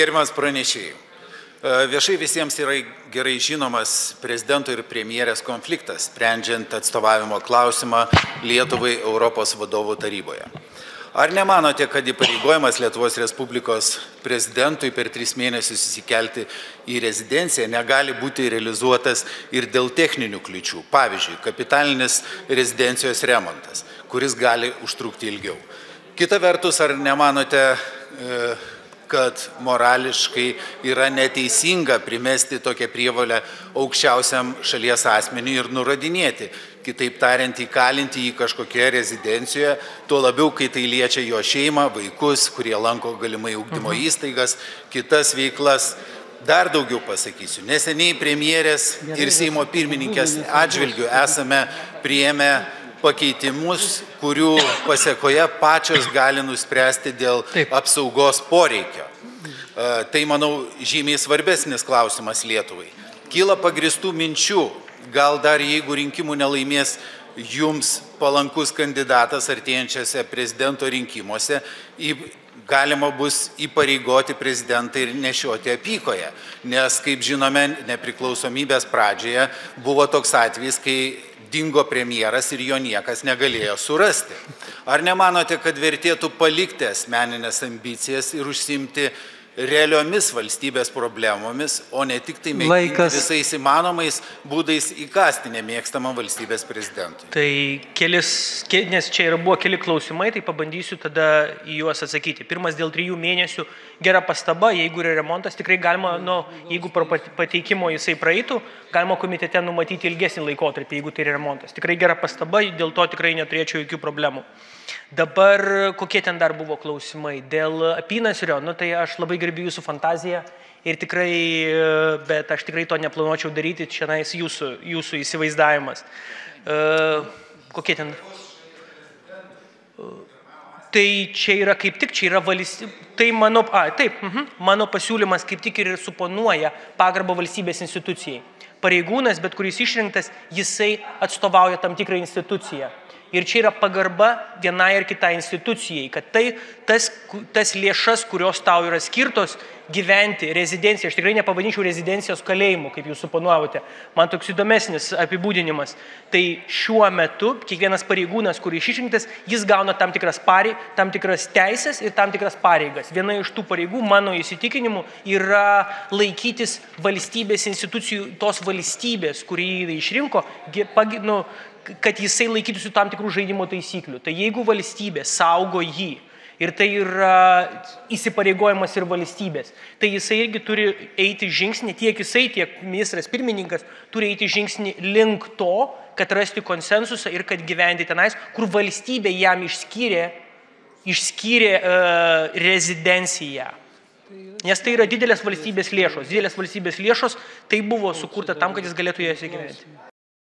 gerbiamas pranešėjų. Viešai visiems yra gerai žinomas prezidento ir premjerės konfliktas, sprendžiant atstovavimo klausimą Lietuvai Europos vadovų taryboje. Ar nemanote, kad įpareigojimas Lietuvos Respublikos prezidentui per 3 mėnesius įsikelti į rezidenciją negali būti realizuotas ir dėl techninių kliūčių, pavyzdžiui, kapitalinis rezidencijos remontas, kuris gali užtrukti ilgiau? Kita vertus, ar nemanote, kad morališkai yra neteisinga primesti tokią prievolę aukščiausiam šalies asmeniui ir nurodinėti, kitaip tariant, įkalinti jį kažkokioje rezidencijoje, tuo labiau, kai tai liečia jo šeimą, vaikus, kurie lanko galimai ugdymo įstaigas, kitas veiklas. Dar daugiau pasakysiu. Neseniai premjerės ir Seimo pirmininkės atžvilgiu esame priėmę pakeitimus, kurių pasekoje pačios gali nuspręsti dėl apsaugos poreikio. Tai, manau, žymiai svarbesnis klausimas Lietuvai. Kyla pagristų minčių, gal dar jeigu rinkimų nelaimės jums palankus kandidatas artėjančiose prezidento rinkimuose, galima bus įpareigoti prezidentą ir nešioti apykoję. Nes, kaip žinome, nepriklausomybės pradžioje buvo toks atvejis, kai dingo premjeras ir jo niekas negalėjo surasti. Ar nemanote, kad vertėtų palikti asmeninės ambicijas ir užsiimti realiomis valstybės problemomis, o ne tik tai mėginti visais įmanomais būdais įkasti nemėgstamą valstybės prezidentui? Tai nes čia buvo keli klausimai, tai pabandysiu tada į juos atsakyti. Pirmas, dėl 3 mėnesių gera pastaba, jeigu yra remontas, tikrai galima, jeigu pro pateikimo jisai praeitų, galima komitete numatyti ilgesnį laikotarpį, jeigu tai yra remontas. Tikrai gera pastaba, dėl to tikrai neturėčiau jokių problemų. Dabar kokie ten dar buvo klausimai? Dėl apynasrio, tai aš labai gerbiu jūsų fantaziją ir tikrai, bet aš tikrai to neplanuočiau daryti, čia jūsų įsivaizdavimas. Kokie ten? Tai čia yra kaip tik, čia yra valstybė, tai mano pasiūlymas kaip tik ir suponuoja pagarbą valstybės institucijai. Pareigūnas, bet kuris išrinktas, jisai atstovauja tam tikrą instituciją. Ir čia yra pagarba vienai ir kitai institucijai, kad tas lėšas, kurios tau yra skirtos gyventi rezidenciją, aš tikrai nepavadinčiau rezidencijos kalėjimu, kaip jūs suponuavote, man toks įdomesnis apibūdinimas, tai šiuo metu kiekvienas pareigūnas, kuris išrinktas, jis gauna tam tikras teisės ir tam tikras pareigas. Viena iš tų pareigų, mano įsitikinimu, yra laikytis valstybės institucijų, tos valstybės, kurį jį išrinko, kad jisai laikytųsi tam tikrų žaidimo taisyklių. Tai jeigu valstybė saugo jį ir tai yra įsipareigojimas ir valstybės, tai jisai irgi turi eiti žingsnį, tiek jisai, tiek ministras pirmininkas turi eiti žingsnį link to, kad rasti konsensusą ir kad gyventi tenais, kur valstybė jam išskyrė rezidenciją. Nes tai yra didelės valstybės lėšos. Didelės valstybės lėšos tai buvo sukurta tam, kad jis galėtų jas įgyventi.